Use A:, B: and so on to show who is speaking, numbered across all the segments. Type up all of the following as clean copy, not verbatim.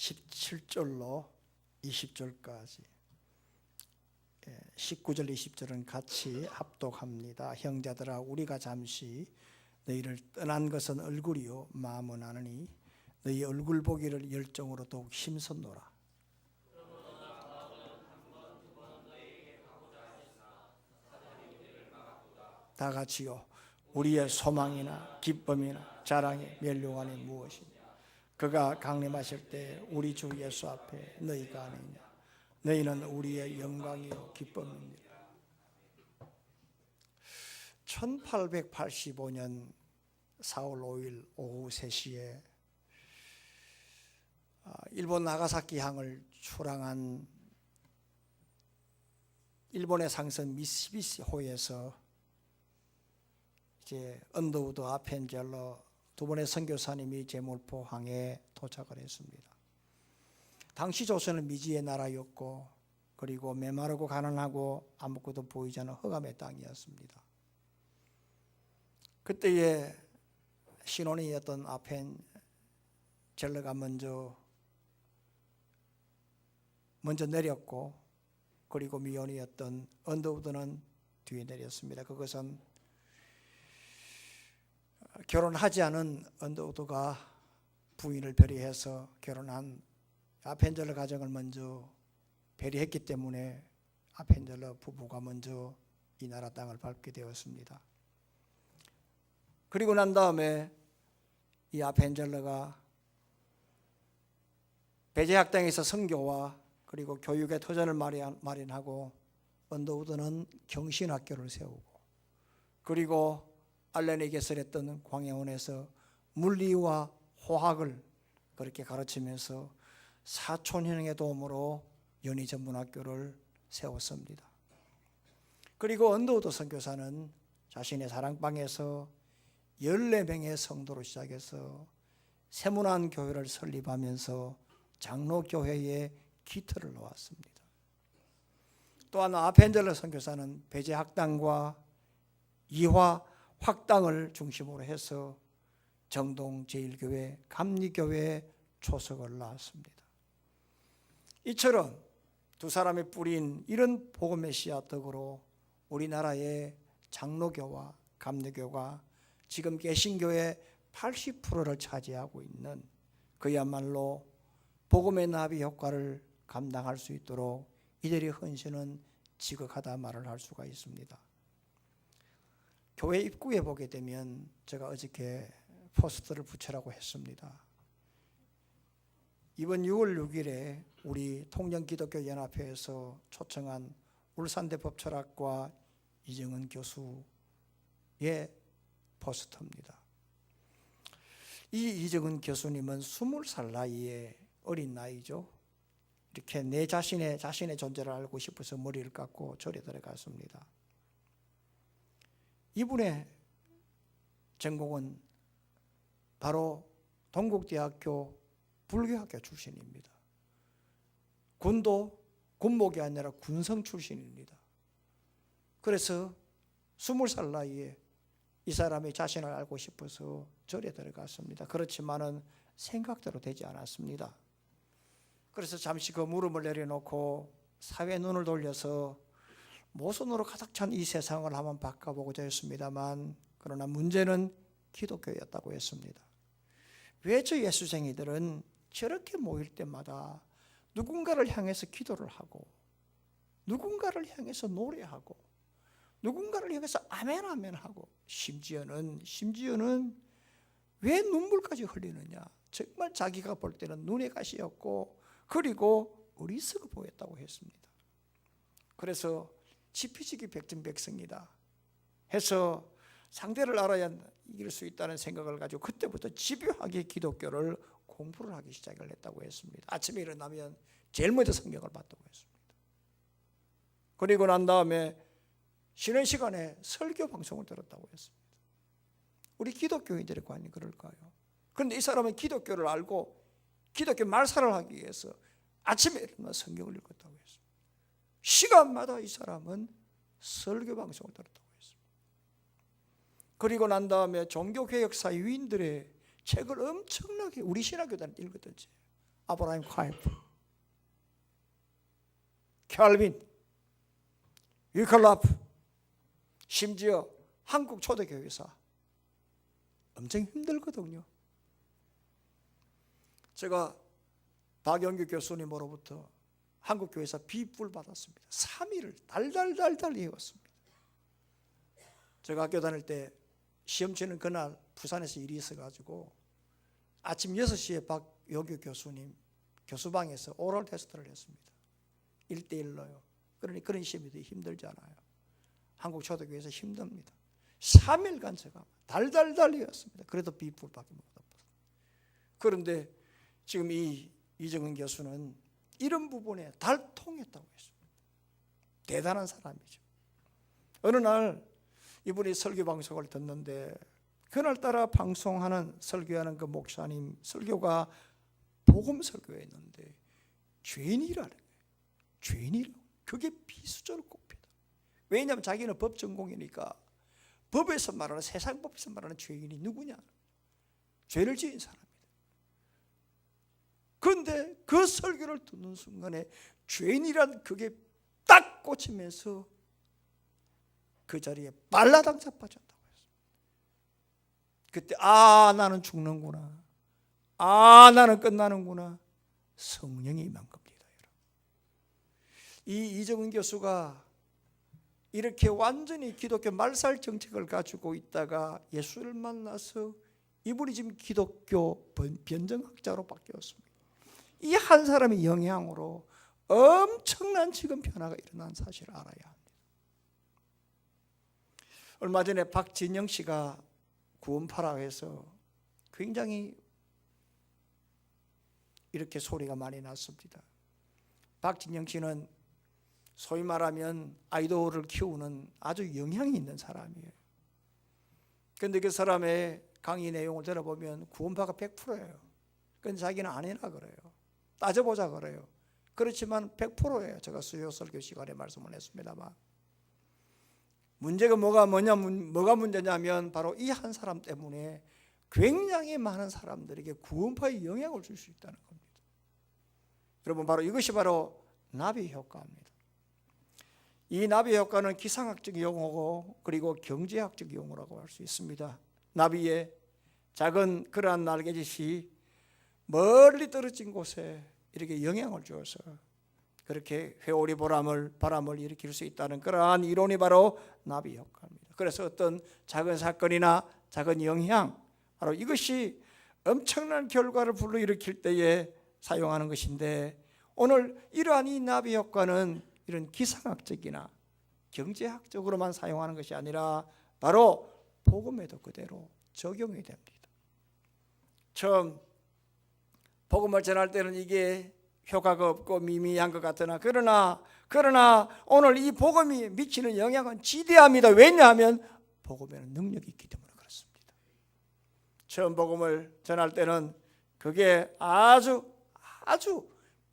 A: 17절로 20절까지 19절 20절은 같이 합독합니다. 형제들아 우리가 잠시 너희를 떠난 것은 얼굴이요 마음은 아느니 너희 얼굴 보기를 열정으로 더욱 힘썼노라. 다 같이요. 우리의 소망이나 기쁨이나 자랑의 면류관이 무엇이냐? 그가 강림하실 때 우리 주 예수 앞에 너희가 아니냐? 너희는 우리의 영광이요 기쁨입니다. 1885년 4월 5일 오후 3시에 일본 나가사키 항을 출항한 일본의 상선 미쓰비시호에서 이제 언더우드 아펜젤러 두 분의 선교사님이 제물포항에 도착을 했습니다. 당시 조선은 미지의 나라였고 그리고 메마르고 가난하고 아무것도 보이지 않는 흑암의 땅이었습니다. 그때의 신혼이었던 아펜젤러가 먼저 내렸고 그리고 미혼이었던 언더우드는 뒤에 내렸습니다. 그것은 결혼하지 않은 언더우드가 부인을 배려해서 결혼한 아펜젤러 가정을 먼저 배려했기 때문에 아펜젤러 부부가 먼저 이 나라 땅을 밟게 되었습니다. 그리고 난 다음에 이 아펜젤러가 배제학당에서 선교와 그리고 교육의 터전을 마련하고 언더우드는 경신학교를 세우고 그리고 알렌이 개설했던 광야원에서 물리와 화학을 그렇게 가르치면서 사촌형의 도움으로 연희전문학교를 세웠습니다. 그리고 언더우드 선교사는 자신의 사랑방에서 14명의 성도로 시작해서 세문안 교회를 설립하면서 장로교회에 기틀을 놓았습니다. 또한 아펜젤러 선교사는 배제학당과 이화 확당을 중심으로 해서 정동 제1교회, 감리교회에 초석을 놨습니다. 이처럼 두 사람이 뿌린 이런 복음의 씨앗 덕으로 우리나라의 장로교와 감리교가 지금 개신교의 80%를 차지하고 있는 그야말로 복음의 나비 효과를 감당할 수 있도록 이들의 헌신은 지극하다 말을 할 수가 있습니다. 교회 입구에 보게 되면 제가 어저께 포스터를 붙이라고 했습니다. 이번 6월 6일에 우리 통영기독교연합회에서 초청한 울산대 법철학과 이정은 교수의 포스터입니다. 이 이정은 교수님은 20살 나이에 어린 나이죠. 이렇게 내 자신의 존재를 알고 싶어서 머리를 깎고 절에 들어갔습니다. 이분의 전공은 바로 동국대학교 불교학교 출신입니다. 군도 군목이 아니라 군성 출신입니다. 그래서 20살 나이에 이 사람이 자신을 알고 싶어서 절에 들어갔습니다. 그렇지만은 생각대로 되지 않았습니다. 그래서 잠시 그 물음을 내려놓고 사회 눈을 돌려서 모순으로 가득 찬 이 세상을 한번 바꿔보고자 했습니다만 그러나 문제는 기독교였다고 했습니다. 왜 저 예수쟁이들은 저렇게 모일 때마다 누군가를 향해서 기도를 하고 누군가를 향해서 노래하고 누군가를 향해서 아멘 아멘 하고 심지어는 왜 눈물까지 흘리느냐? 정말 자기가 볼 때는 눈의 가시였고 그리고 어리석어 보였다고 했습니다. 그래서 지피지기 백전백승이다 해서 상대를 알아야 이길 수 있다는 생각을 가지고 그때부터 집요하게 기독교를 공부를 하기 시작을 했다고 했습니다. 아침에 일어나면 제일 먼저 성경을 봤다고 했습니다. 그리고 난 다음에 쉬는 시간에 설교 방송을 들었다고 했습니다. 우리 기독교인들의 관이 그럴까요? 그런데 이 사람은 기독교를 알고 기독교 말살을 하기 위해서 아침에 일어나 성경을 읽었다고 했습니다. 시간마다 이 사람은 설교 방송을 들었다고 했습니다. 그리고 난 다음에 종교개혁사 위인들의 책을 엄청나게 우리 신학교단을 읽었던지 아브라함 카이프, 켈빈, 위클라프, 심지어 한국 초대교회사 엄청 힘들거든요. 제가 박영규 교수님으로부터 한국교회에서 비불 받았습니다. 3일을 달달달달 이어왔습니다. 제가 학교 다닐 때 시험 치는 그날 부산에서 일이 있어가지고 아침 6시에 박영규 교수님 교수방에서 오럴 테스트를 했습니다. 1대1로요. 그러니 그런 시험이 되게 힘들잖아요. 한국 초대교회에서 힘듭니다. 3일간 제가 달달달이었습니다. 그래도 비불밖에 못 받았어요. 그런데 지금 이 이정은 교수는 이런 부분에 달통했다고 했습니다. 대단한 사람이죠. 어느 날 이분이 설교 방송을 듣는데 그날따라 방송하는 설교하는 그 목사님 설교가 복음 설교였는데 죄인이라는 거예요. 죄인이라. 그게 비수저로 꼽히다. 왜냐하면 자기는 법 전공이니까 법에서 말하는 세상 법에서 말하는 죄인이 누구냐? 죄를 지은 사람이다. 그런데 그 설교를 듣는 순간에 죄인이란 그게 딱 꽂히면서 그 자리에 발라당 자빠졌다고 했어요. 그때 나는 죽는구나. 나는 끝나는구나. 성령이 임한 겁니다. 이 이정은 교수가 이렇게 완전히 기독교 말살 정책을 가지고 있다가 예수를 만나서 이분이 지금 기독교 변정학자로 바뀌었습니다. 이 한 사람의 영향으로 엄청난 지금 변화가 일어난 사실을 알아야 합니다. 얼마 전에 박진영 씨가 구원파라고 해서 굉장히 이렇게 소리가 많이 났습니다. 박진영 씨는 소위 말하면 아이돌을 키우는 아주 영향이 있는 사람이에요. 그런데 그 사람의 강의 내용을 들어보면 구원파가 100%예요. 그건 자기는 아니라 그래요. 따져보자 그래요. 그렇지만 100%예요. 제가 수요 설교 시간에 말씀을 했습니다만 문제가 뭐가 문제냐면 바로 이 한 사람 때문에 굉장히 많은 사람들에게 구원파의 영향을 줄 수 있다는 겁니다. 여러분, 바로 이것이 바로 나비 효과입니다. 이 나비 효과는 기상학적 용어고 그리고 경제학적 용어라고 할 수 있습니다. 나비의 작은 그러한 날개짓이 멀리 떨어진 곳에 이렇게 영향을 주어서 그렇게 회오리 바람을 일으킬 수 있다는 그러한 이론이 바로 나비 효과입니다. 그래서 어떤 작은 사건이나 작은 영향, 바로 이것이 엄청난 결과를 불러일으킬 때에 사용하는 것인데, 오늘 이러한 이 나비 효과는 이런 기상학적이나 경제학적으로만 사용하는 것이 아니라 바로 복음에도 그대로 적용이 됩니다. 처음 복음을 전할 때는 이게 효과가 없고 미미한 것 같으나 그러나 오늘 이 복음이 미치는 영향은 지대합니다. 왜냐하면 복음에는 능력이 있기 때문에 그렇습니다. 처음 복음을 전할 때는 그게 아주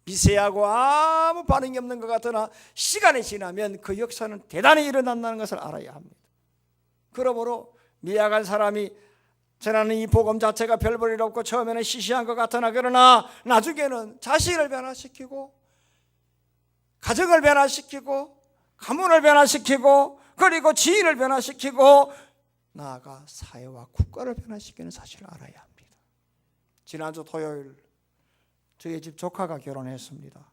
A: 미세하고 아무 반응이 없는 것 같으나 시간이 지나면 그 역사는 대단히 일어난다는 것을 알아야 합니다. 그러므로 미약한 사람이 전하는 이 복음 자체가 별 볼일 없고 처음에는 시시한 것 같으나 그러나 나중에는 자식을 변화시키고 가정을 변화시키고 가문을 변화시키고 그리고 지인을 변화시키고 나아가 사회와 국가를 변화시키는 사실을 알아야 합니다. 지난주 토요일 저희 집 조카가 결혼했습니다.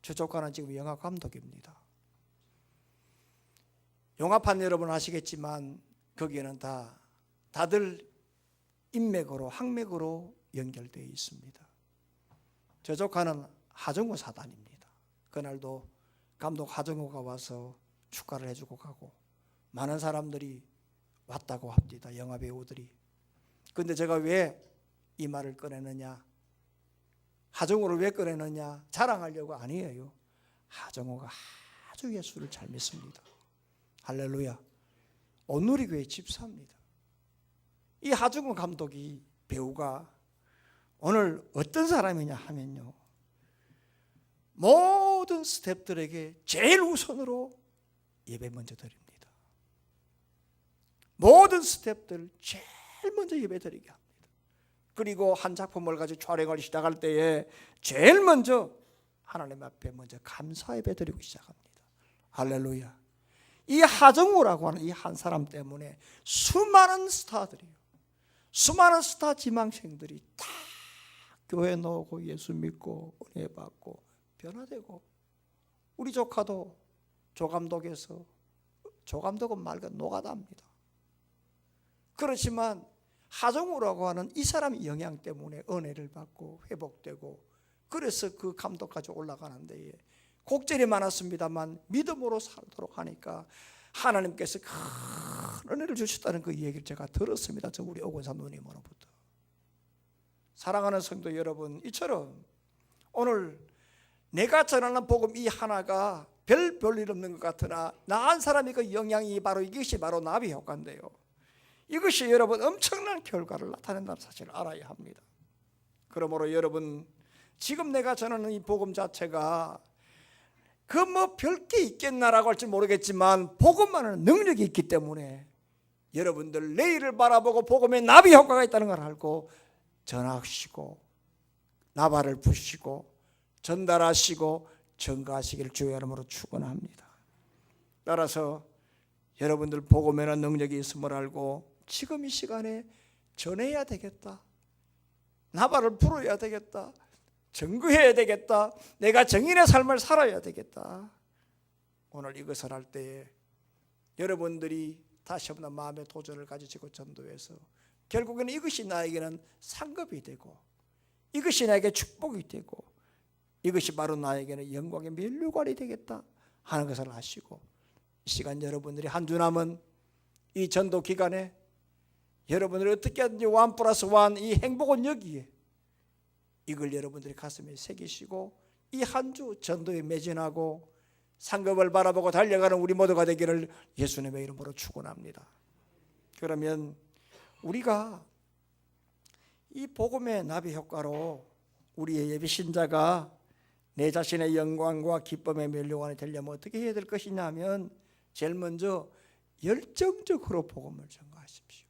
A: 저 조카는 지금 영화 감독입니다. 영화판 여러분 아시겠지만 거기에는 다들 인맥으로 학맥으로 연결되어 있습니다. 저 조카는 하정우 사단입니다. 그날도 감독 하정우가 와서 축가를 해주고 가고 많은 사람들이 왔다고 합니다. 영화 배우들이. 그런데 제가 왜 이 말을 꺼내느냐, 하정우를 왜 꺼내느냐, 자랑하려고 아니에요. 하정우가 아주 예수를 잘 믿습니다. 할렐루야. 온누리교회 집사입니다. 이 하정우 감독이, 배우가 오늘 어떤 사람이냐 하면요, 모든 스태프들에게 제일 우선으로 예배 먼저 드립니다. 모든 스태프들 제일 먼저 예배 드리게 합니다. 그리고 한 작품을 가지고 촬영을 시작할 때에 제일 먼저 하나님 앞에 먼저 감사 예배 드리고 시작합니다. 할렐루야. 이 하정우라고 하는 이 한 사람 때문에 수많은 스타들이요, 수많은 스타 지망생들이 다 교회 나오고 예수 믿고 은혜 받고 변화되고, 우리 조카도 조감독에서, 조감독은 맑은 노가다입니다. 그렇지만 하정우라고 하는 이 사람의 영향 때문에 은혜를 받고 회복되고, 그래서 그 감독까지 올라가는데 곡절이 많았습니다만 믿음으로 살도록 하니까 하나님께서 큰 은혜를 주셨다는 그 얘기를 제가 들었습니다. 저 우리 오건사 누님으로부터. 사랑하는 성도 여러분, 이처럼 오늘 내가 전하는 복음 이 하나가 별일 없는 것 같으나 나한 사람의 그 영향이 바로 이것이 바로 나비 효과인데요, 이것이 여러분 엄청난 결과를 나타낸다는 사실을 알아야 합니다. 그러므로 여러분, 지금 내가 전하는 이 복음 자체가 그 뭐 별게 있겠나라고 할지 모르겠지만 복음만은 능력이 있기 때문에 여러분들 내일을 바라보고 복음에 나비 효과가 있다는 걸 알고 전하시고 나발을 부시고 전달하시고 전가하시기를 주의 이름으로 축원합니다. 따라서 여러분들 복음에는 능력이 있음을 알고 지금 이 시간에 전해야 되겠다, 나발을 불어야 되겠다, 증거해야 되겠다, 내가 정인의 삶을 살아야 되겠다. 오늘 이것을 할 때에 여러분들이 다시 한번 마음의 도전을 가지시고 전도해서 결국에는 이것이 나에게는 상급이 되고, 이것이 나에게 축복이 되고, 이것이 바로 나에게는 영광의 면류관이 되겠다 하는 것을 아시고, 이 시간 여러분들이 한 주 남은 이 전도 기간에 여러분들이 어떻게 하든지 1+1 이 행복은 여기에, 이걸 여러분들이 가슴에 새기시고 이 한 주 전도에 매진하고 상급을 바라보고 달려가는 우리 모두가 되기를 예수님의 이름으로 축원합니다. 그러면 우리가 이 복음의 나비 효과로 우리의 예비 신자가 내 자신의 영광과 기쁨의 면류관이 되려면 어떻게 해야 될 것이냐 하면, 제일 먼저 열정적으로 복음을 전가하십시오.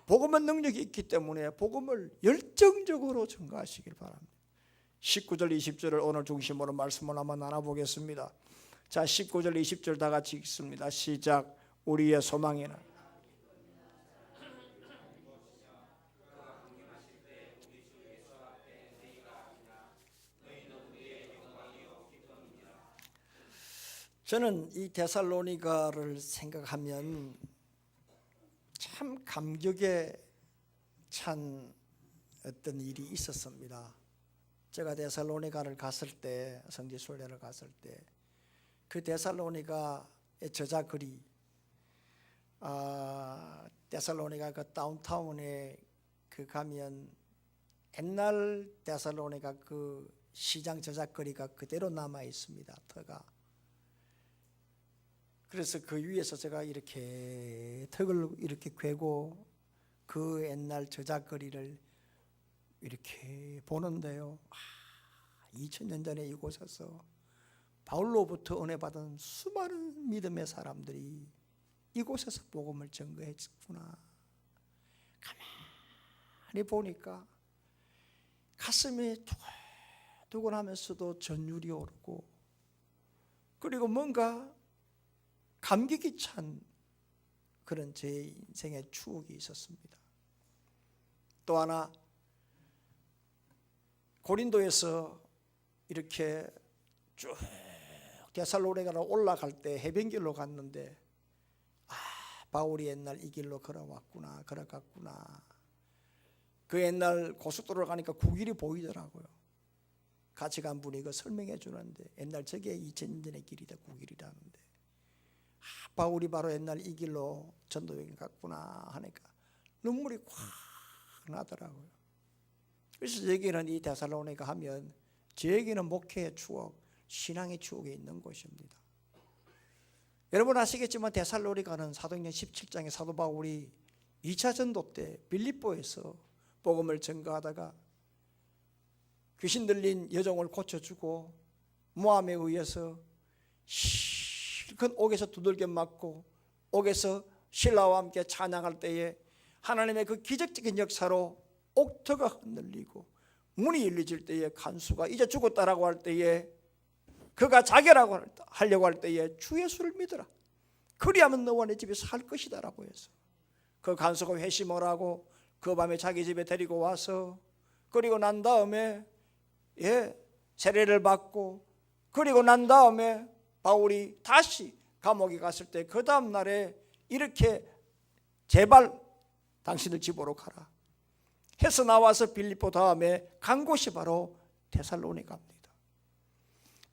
A: 복음은 능력이 있기 때문에 복음을 열정적으로 전가하시길 바랍니다. 19절 20절을 오늘 중심으로 말씀을 한번 나눠보겠습니다. 자, 19절 20절 다 같이 읽습니다. 시작. 우리의 소망에는 저는 이 데살로니가를 생각하면 참 감격에 찬 어떤 일이 있었습니다. 제가 데살로니가를 갔을 때, 성지순례를 갔을 때 그 데살로니가의 저작거리, 데살로니가 그 다운타운에 그 가면 옛날 데살로니가 그 시장 저작거리가 그대로 남아 있습니다. 터가. 그래서 그 위에서 제가 이렇게 턱을 이렇게 괴고 그 옛날 저작거리를 이렇게 보는데요, 2000년 전에 이곳에서 바울로부터 은혜 받은 수많은 믿음의 사람들이 이곳에서 복음을 전거했구나. 가만히 보니까 가슴이 두근두근하면서도 전율이 오르고, 그리고 뭔가 감격이 찬 그런 제 인생의 추억이 있었습니다. 또 하나, 고린도에서 이렇게 쭉 데살로니가로 올라갈 때 해변길로 갔는데, 바울이 옛날 이 길로 걸어왔구나, 걸어갔구나. 그 옛날 고속도로를 가니까 그 길이 보이더라고요. 같이 간 분이 그 설명해 주는데, 옛날 저게 2000년 전의 길이다, 그 길이라는데, 바울이 바로 옛날 이 길로 전도여행 갔구나 하니까 눈물이 확 나더라고요. 그래서 여기는 이 데살로니가 하면 저에게는 목회의 추억, 신앙의 추억이 있는 곳입니다. 여러분 아시겠지만 데살로니가는 사도행전 17장에 사도 바울이 2차 전도 때 빌립보에서 복음을 전가하다가 귀신 들린 여종을 고쳐주고 모함에 의해서 실컷 옥에서 두들겨 맞고 옥에서 신라와 함께 찬양할 때에 하나님의 그 기적적인 역사로 옥토가 흔들리고 문이 열려질 때에 간수가 이제 죽었다라고 할 때에 그가 자결하고 하려고 할 때에 주 예수를 믿어라, 그리하면 너와 내 집에 살 것이다 라고 해서 그 간수가 회심을 하고 그 밤에 자기 집에 데리고 와서 그리고 난 다음에 세례를 받고 그리고 난 다음에 바울이 다시 감옥에 갔을 때 그 다음 날에 이렇게 제발 당신들 집으로 가라 해서 나와서 빌립보 다음에 간 곳이 바로 데살로니가입니다.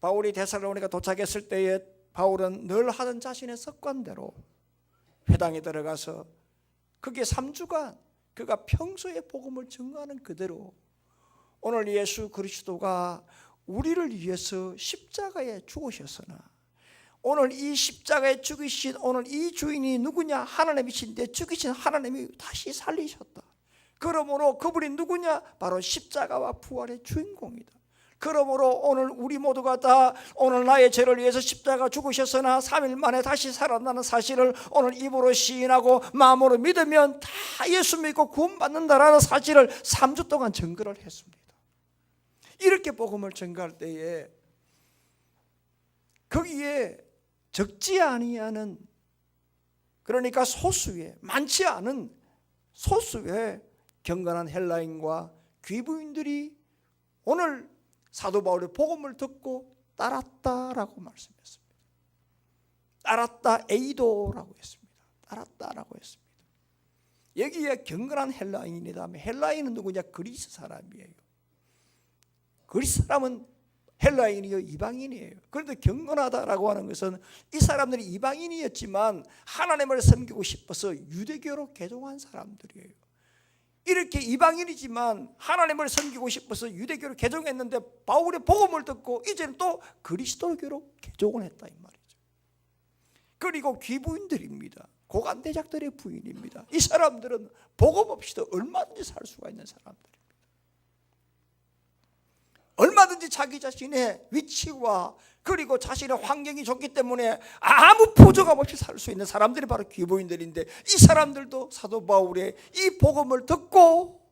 A: 바울이 데살로니가 도착했을 때에 바울은 늘 하던 자신의 습관대로 회당에 들어가서 그게 3주간 그가 평소에 복음을 증거하는 그대로 오늘 예수 그리스도가 우리를 위해서 십자가에 죽으셨으나 오늘 이 십자가에 죽으신 오늘 이 주인이 누구냐? 하나님이신데 죽으신 하나님이 다시 살리셨다. 그러므로 그분이 누구냐? 바로 십자가와 부활의 주인공이다. 그러므로 오늘 우리 모두가 다 오늘 나의 죄를 위해서 십자가 죽으셨으나 3일 만에 다시 살아나는 사실을 오늘 입으로 시인하고 마음으로 믿으면 다 예수 믿고 구원받는다라는 사실을 3주 동안 증거를 했습니다. 이렇게 복음을 증거할 때에 거기에 적지 아니하는, 그러니까 소수의, 많지 않은 소수의 경건한 헬라인과 귀부인들이 오늘 사도 바울의 복음을 듣고 따랐다라고 말씀했습니다. 따랐다, 에이도라고 했습니다. 따랐다라고 했습니다. 여기에 경건한 헬라인이라면 헬라인은 누구냐? 그리스 사람이에요. 그리스 사람은 헬라인이요 이방인이에요. 그런데 경건하다라고 하는 것은 이 사람들이 이방인이었지만 하나님을 섬기고 싶어서 유대교로 개종한 사람들이에요. 이렇게 이방인이지만 하나님을 섬기고 싶어서 유대교로 개종했는데 바울의 복음을 듣고 이제는 또 그리스도교로 개종을 했다 이 말이죠. 그리고 귀부인들입니다. 고관대작들의 부인입니다. 이 사람들은 복음 없이도 얼마든지 살 수가 있는 사람들입니다. 얼마든지 자기 자신의 위치와 그리고 자신의 환경이 좋기 때문에 아무 부족함 없이 살 수 있는 사람들이 바로 귀부인들인데 이 사람들도 사도 바울의 이 복음을 듣고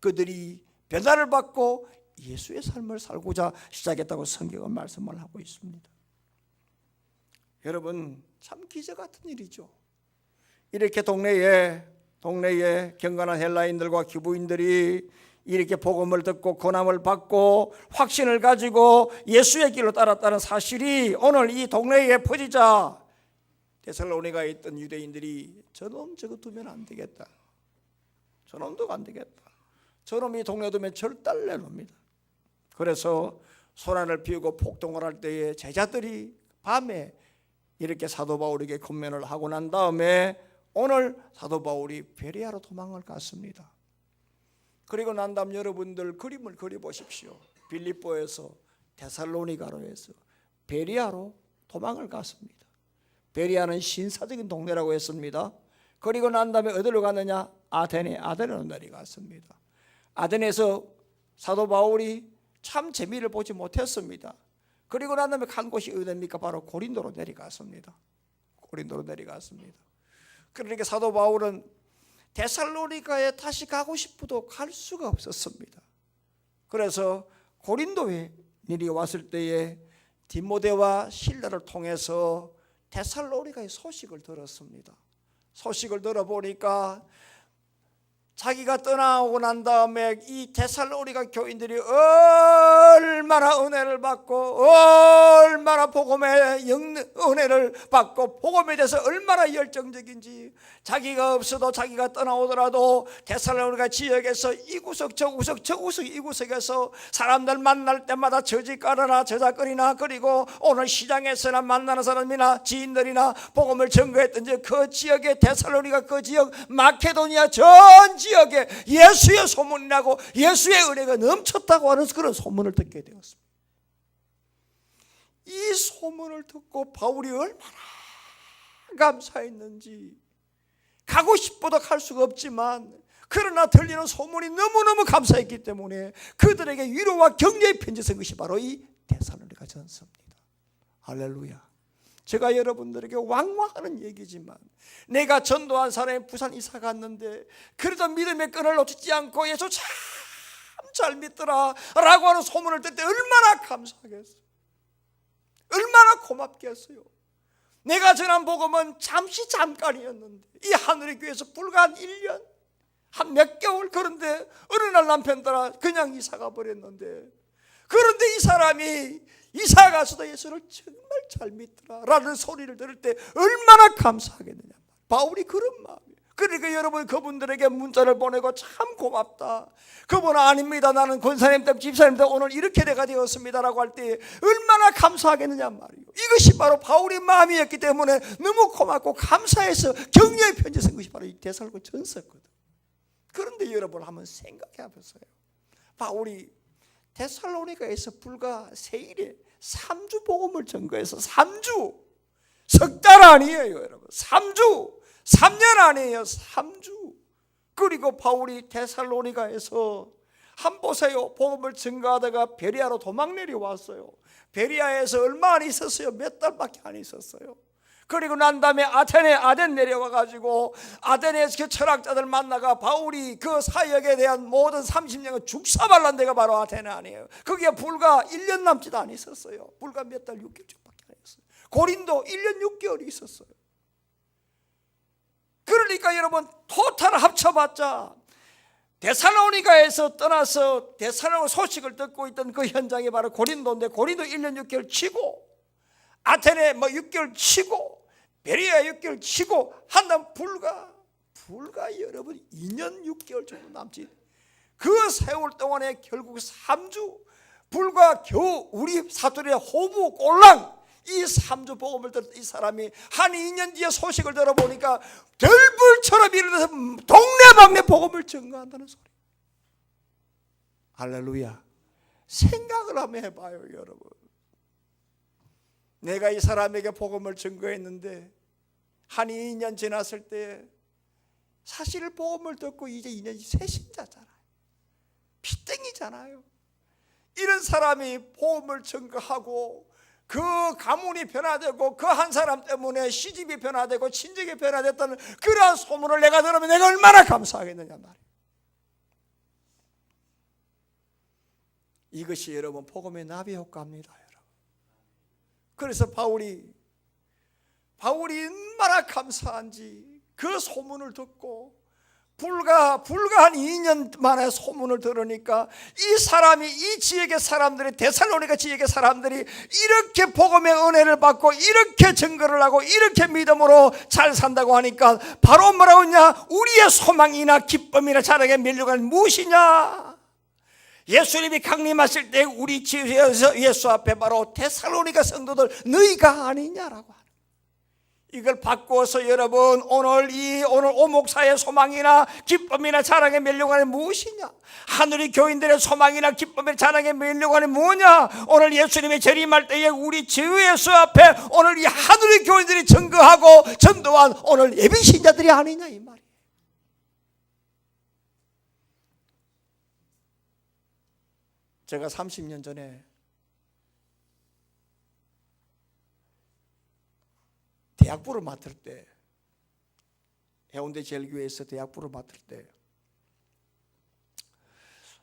A: 그들이 변화를 받고 예수의 삶을 살고자 시작했다고 성경은 말씀을 하고 있습니다. 여러분 참 기적 같은 일이죠. 이렇게 동네에 경건한 헬라인들과 귀부인들이 이렇게 복음을 듣고 권함을 받고 확신을 가지고 예수의 길로 따랐다는 사실이 오늘 이 동네에 퍼지자 데살로니가에 있던 유대인들이 저놈 저거 두면 안 되겠다, 저놈도 안 되겠다, 저놈 이 동네 두면 절단을 내놓습니다. 그래서 소란을 피우고 폭동을 할 때에 제자들이 밤에 이렇게 사도 바울에게 권면을 하고 난 다음에 오늘 사도 바울이 베레아로 도망을 갔습니다. 그리고 난 다음 여러분들 그림을 그려보십시오. 빌립보에서 데살로니가로 해서 베레아로 도망을 갔습니다. 베레아는 신사적인 동네라고 했습니다. 그리고 난 다음에 어디로 갔느냐? 아데네로 내려갔습니다. 아데네에서 사도 바울이 참 재미를 보지 못했습니다. 그리고 난 다음에 간 곳이 어디입니까? 바로 고린도로 내려갔습니다. 그러니까 사도 바울은 데살로니가에 다시 가고 싶어도 갈 수가 없었습니다. 그래서 고린도에 내려왔을 때에 디모데와 실라를 통해서 데살로니가의 소식을 들었습니다. 소식을 들어보니까 자기가 떠나오고 난 다음에 이 데살로니가 교인들이 얼마나 은혜를 받고 얼마나 복음의 은혜를 받고 복음에 대해서 얼마나 열정적인지, 자기가 없어도 자기가 떠나오더라도 데살로니가 지역에서 이 구석 저 구석 저 구석 이 구석에서 사람들 만날 때마다 저짓거리나 저작거리나 그리고 오늘 시장에서나 만나는 사람이나 지인들이나 복음을 전거했던지 그 지역의 데살로니가 그 지역 마케도니아 전 지역에 예수의 소문이 나고 예수의 은혜가 넘쳤다고 하는 그런 소문을 듣게 되었습니다. 이 소문을 듣고 바울이 얼마나 감사했는지, 가고 싶어도 갈 수가 없지만 그러나 들리는 소문이 너무너무 감사했기 때문에 그들에게 위로와 격려의 편지 쓴 것이 바로 이 데살로니가 전서입니다. 할렐루야. 제가 여러분들에게 왕왕하는 얘기지만 내가 전도한 사람이 부산 이사 갔는데 그래도 믿음의 끈을 놓치지 않고 예수 참 잘 믿더라 라고 하는 소문을 듣을 때 얼마나 감사하겠어요. 얼마나 고맙겠어요. 내가 전한 복음은 잠깐이었는데 이 하늘의 교회에서 불과 한 1년 한 몇 개월, 그런데 어느 날 남편 따라 그냥 이사가 버렸는데, 그런데 이 사람이 이사 가서도 예수를 정말 잘 믿더라 라는 소리를 들을 때 얼마나 감사하겠느냐. 바울이 그런 마음이에요. 그러니까 여러분 그분들에게 문자를 보내고 참 고맙다, 그분은 아닙니다, 나는 권사님 때문에 집사님 때문에 오늘 이렇게 내가 되었습니다 라고 할 때 얼마나 감사하겠느냐 말이에요. 이것이 바로 바울의 마음이었기 때문에 너무 고맙고 감사해서 격려의 편지 쓴 것이 바로 이 데살로니가 전서거든. 그런데 여러분 한번 생각해 보세요. 바울이 데살로니가에서 불과 세일에 3주 복음을 전거해서 3주, 석 달 아니에요 여러분. 3주, 3년 아니에요. 3주. 그리고 바울이 데살로니가에서 한 보세요, 복음을 전거하다가 베리아로 도망 내려왔어요. 베리아에서 얼마 안 있었어요? 몇 달밖에 안 있었어요. 그리고 난 다음에 아덴 내려와가지고 아덴에서 그 철학자들 만나가 바울이 그 사역에 대한 모든 30년을 죽사발란 데가 바로 아테네 아니에요. 거기에 불과 1년 남지도 안 있었어요. 불과 몇 달 6개월밖에 안 있었어요. 고린도 1년 6개월이 있었어요. 그러니까 여러분 토탈 합쳐봤자 데살로니가에서 떠나서 데살로니가 소식을 듣고 있던 그 현장이 바로 고린도인데, 고린도 1년 6개월 치고 아테네 6개월 치고 베리아 6개월 치고 한다면 불과 여러분 2년 6개월 정도 남지. 그 세월 동안에 결국 3주, 불과 겨우 우리 사투리의 호부 꼴랑 이 3주 복음을 들었던 이 사람이 한 2년 뒤에 소식을 들어보니까 별불처럼 일어나서 동네방네 복음을 전거한다는 소리. 할렐루야. 생각을 한번 해봐요 여러분. 내가 이 사람에게 복음을 전거했는데 한 2년 지났을 때 사실 복음을 듣고 이제 2년이 새신자잖아요. 피땡이잖아요. 이런 사람이 복음을 전거하고 그 가문이 변화되고 그 한 사람 때문에 시집이 변화되고 친정이 변화됐다는 그러한 소문을 내가 들으면 내가 얼마나 감사하겠느냐 말이에요. 이것이 여러분 복음의 나비 효과입니다. 그래서 바울이 얼마나 감사한지 그 소문을 듣고 불과 한 2년 만에 소문을 들으니까 이 사람이 이 지역의 사람들이, 데살로니가 지역의 사람들이 이렇게 복음의 은혜를 받고 이렇게 증거를 하고 이렇게 믿음으로 잘 산다고 하니까 바로 뭐라고 했냐? 우리의 소망이나 기쁨이나 자랑에 밀려가는 무엇이냐? 예수님이 강림하실 때 우리 지에서 예수 앞에 바로 데살로니가 성도들 너희가 아니냐라고 하는, 이걸 바꾸어서 여러분 오늘 오목사의 소망이나 기쁨이나 자랑에 밀려가는 무엇이냐? 하늘의 교인들의 소망이나 기쁨이나 자랑에 밀려가는 뭐냐? 오늘 예수님의 재림할 때에 우리 주 예수 앞에 오늘 이 하늘의 교인들이 증거하고 전도한 오늘 예비신자들이 아니냐 이 말이에요. 제가 30년 전에 대학부를 맡을 때, 해운대 제일교회에서 대학부를 맡을 때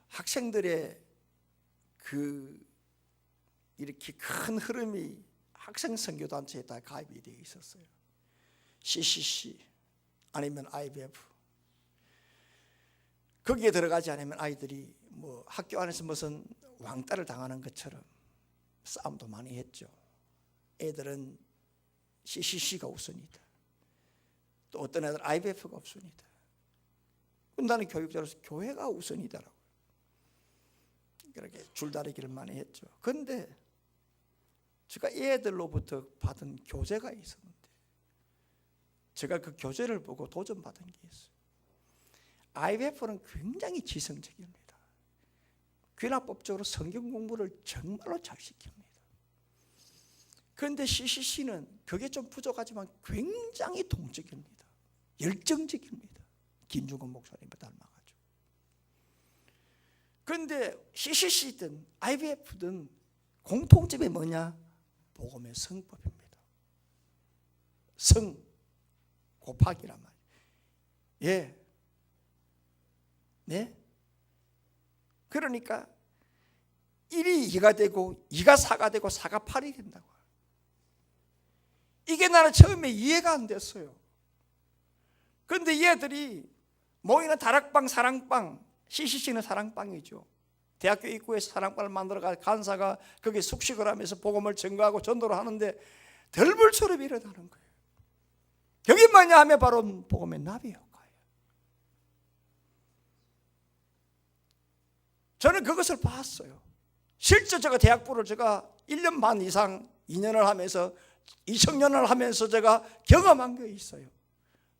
A: 학생들의 이렇게 큰 흐름이 학생 선교단체에 다 가입이 되어 있었어요. CCC 아니면 IBF. 거기에 들어가지 않으면 아이들이 학교 안에서 무슨 왕따를 당하는 것처럼 싸움도 많이 했죠. 애들은 CCC가 우선이다. 또 어떤 애들은 IBF가 우선이다. 나는 교육자로서 교회가 우선이다라고 그렇게 줄다리기를 많이 했죠. 그런데 제가 이 애들로부터 받은 교재가 있었는데 제가 그 교재를 보고 도전받은 게 있어요. IBF는 굉장히 지성적입니다. 귀납법적으로 성경 공부를 정말로 잘 시킵니다. 그런데 CCC는 그게 좀 부족하지만 굉장히 동적입니다. 열정적입니다. 김중건 목사님과 닮아가지고. 그런데 CCC든 IBF든 공통점이 뭐냐? 복음의 성법입니다. 성 곱하기란 말이에요. 예. 네? 그러니까 1이 2가 되고 2가 4가 되고 4가 8이 된다고. 이게 나는 처음에 이해가 안 됐어요. 그런데 얘들이 모이는 다락방, 사랑방, CCC는 사랑방이죠. 대학교 입구에서 사랑방을 만들어가 간사가 거기 숙식을 하면서 복음을 전가하고 전도를 하는데 들불처럼 일어나는 거예요. 그게 뭐냐 하면 바로 복음의 나비 효과예요. 저는 그것을 봤어요. 실제 제가 대학부를 제가 1년 반 이상 2년을 하면서 20년을 하면서 제가 경험한 게 있어요.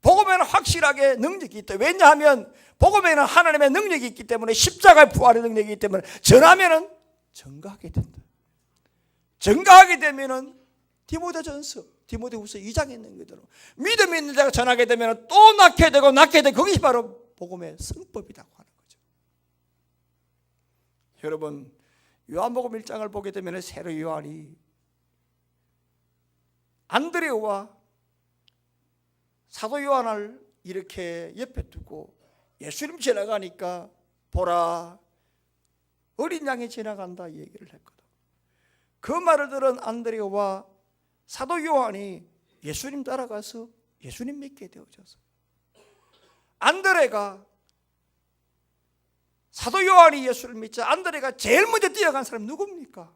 A: 복음에는 확실하게 능력이 있다. 왜냐하면 복음에는 하나님의 능력이 있기 때문에, 십자가의 부활의 능력이 있기 때문에 전하면은 증거하게 된다. 증거하게 되면은 디모데전서, 디모데후서 2장에 있는 그대로 믿음이 있는 자가 전하게 되면 또 낳게 되고 낳게 되고, 그것이 바로 복음의 성법이라고 하는 거죠. 여러분, 요한복음 1장을 보게 되면 세례 요한이 안드레와 사도 요한을 이렇게 옆에 두고 예수님 지나가니까 보라 어린 양이 지나간다 얘기를 했거든. 그 말을 들은 안드레와 사도 요한이 예수님 따라가서 예수님 믿게 되어졌어요. 안드레가 사도 요한이 예수를 믿자 안드레가 제일 먼저 뛰어간 사람이 누굽니까?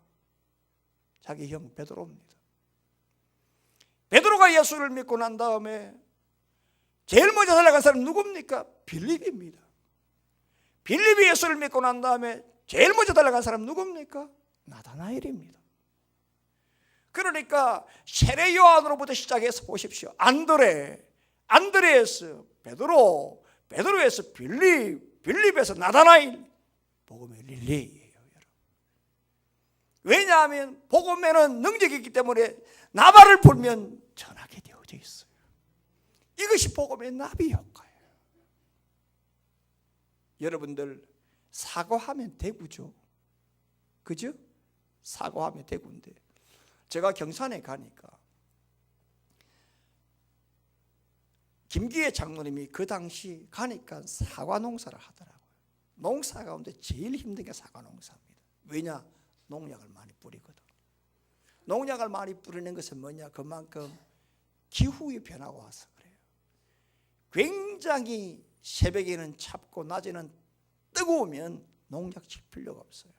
A: 자기 형 베드로입니다. 베드로가 예수를 믿고 난 다음에 제일 먼저 달려간 사람이 누굽니까? 빌립입니다. 빌립이 예수를 믿고 난 다음에 제일 먼저 달려간 사람이 누굽니까? 나다나엘입니다. 그러니까 세례 요한으로부터 시작해서 보십시오. 안드레에서 베드로, 베드로에서 빌립, 빌립에서 나다나엘, 복음의 릴레이예요, 여러분. 왜냐하면 복음에는 능력이 있기 때문에 나발을 불면 전하게 되어져 있어요. 이것이 복음의 나비 효과예요. 여러분들, 사과하면 대구죠. 그죠? 사과하면 대구인데 제가 경산에 가니까 김기회 장로님이 그 당시 가니까 사과 농사를 하더라고요. 농사 가운데 제일 힘든 게 사과 농사입니다. 왜냐? 농약을 많이 뿌리거든. 농약을 많이 뿌리는 것은 뭐냐? 그만큼 기후의 변화가 와서 그래요. 굉장히 새벽에는 찹고 낮에는 뜨거우면 농약 칠 필요가 없어요.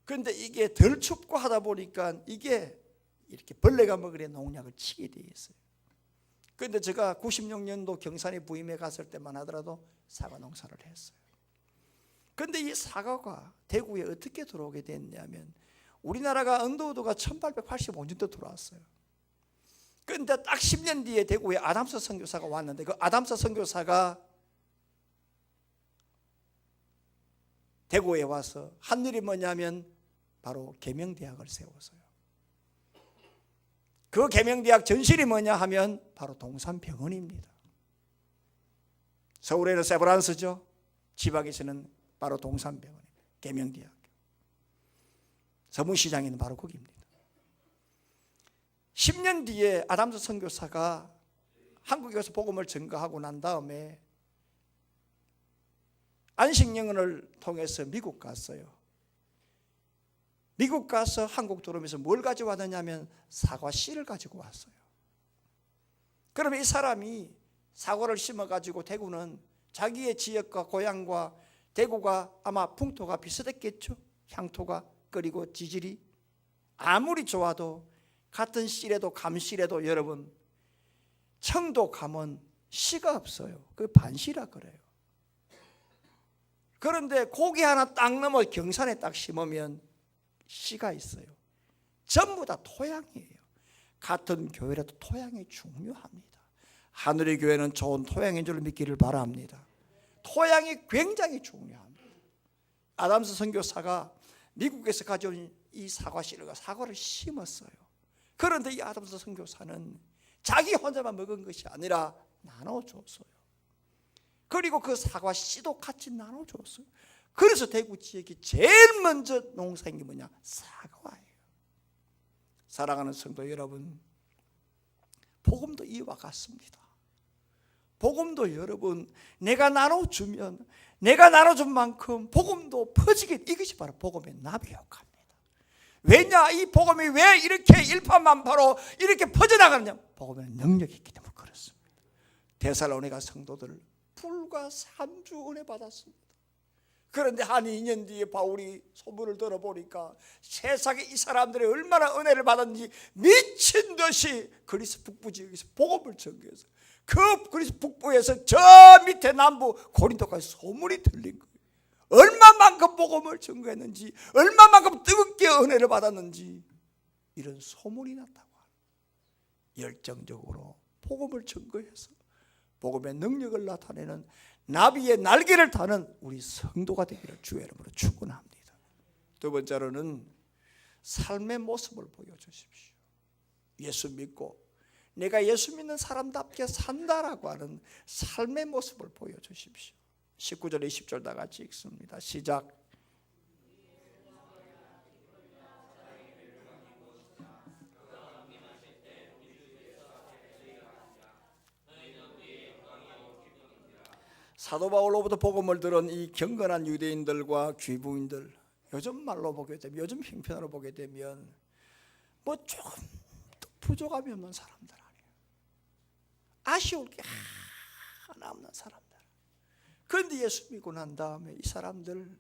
A: 그런데 이게 덜 춥고 하다 보니까 이게 이렇게 벌레가 먹으려 농약을 치게 돼 있어요. 그런데 제가 96년도 경산에 부임해 갔을 때만 하더라도 사과 농사를 했어요. 그런데 이 사과가 대구에 어떻게 들어오게 됐냐면 우리나라가 언더우드가 1885년도 들어왔어요. 그런데 딱 10년 뒤에 대구에 아담스 선교사가 왔는데 그 아담스 선교사가 대구에 와서 한 일이 뭐냐면 바로 계명대학을 세웠어요. 그 계명대학 전실이 뭐냐 하면 바로 동산병원입니다. 서울에는 세브란스죠. 지방에서는 바로 동산병원입니다. 계명대학. 서문시장에는 바로 거기입니다. 10년 뒤에 아담스 선교사가 한국에 와서 복음을 전가하고 난 다음에 안식년을 통해서 미국 갔어요. 미국 가서 한국 들어오면서 뭘 가져왔느냐 하면 사과 씨를 가지고 왔어요. 그러면 이 사람이 사과를 심어가지고 대구는 자기의 지역과 고향과 대구가 아마 풍토가 비슷했겠죠. 향토가, 그리고 지질이 아무리 좋아도 같은 씨래도 감씨래도 여러분 청도 감은 씨가 없어요. 그 반씨라 그래요. 그런데 고기 하나 딱 넘어 경산에 딱 심으면 씨가 있어요. 전부 다 토양이에요. 같은 교회라도 토양이 중요합니다. 하늘의 교회는 좋은 토양인 줄 믿기를 바랍니다. 토양이 굉장히 중요합니다. 아담스 선교사가 미국에서 가져온 이 사과씨를 사과를 심었어요. 그런데 이 아담스 선교사는 자기 혼자만 먹은 것이 아니라 나눠줬어요. 그리고 그 사과 씨도 같이 나눠줬어요. 그래서 대구 지역이 제일 먼저 농사인 게 뭐냐? 사과예요. 사랑하는 성도 여러분, 복음도 이와 같습니다. 복음도 여러분 내가 나눠주면 내가 나눠준 만큼 복음도 퍼지게, 이것이 바로 복음의 나비 효과입니다. 왜냐? 이 복음이 왜 이렇게 일파만파로 이렇게 퍼져나가느냐? 복음의 능력이 있기 때문에 그렇습니다. 데살로니가 성도들 불과 3주 은혜 받았습니다. 그런데 한 2년 뒤에 바울이 소문을 들어보니까 세상에 이 사람들이 얼마나 은혜를 받았는지 미친 듯이 그리스 북부 지역에서 복음을 전개해서 그 그리스 북부에서 저 밑에 남부 고린도까지 소문이 들린 거예요. 얼마만큼 복음을 전개했는지, 얼마만큼 뜨겁게 은혜를 받았는지 이런 소문이 났다고 합니다. 열정적으로 복음을 전개해서 복음의 능력을 나타내는 나비의 날개를 타는 우리 성도가 되기를 주의 이름으로 축원합니다. 두 번째로는 삶의 모습을 보여주십시오. 예수 믿고 내가 예수 믿는 사람답게 산다라고 하는 삶의 모습을 보여주십시오. 19절 20절 다 같이 읽습니다. 시작. 사도 바울로부터 복음을 들은 이 경건한 유대인들과 귀부인들, 요즘 말로 보게 되면, 요즘 형편으로 보게 되면 뭐 조금 더 부족함이 없는 사람들 아니에요. 아쉬울 게 하나 없는 사람들. 그런데 예수 믿고 난 다음에 이 사람들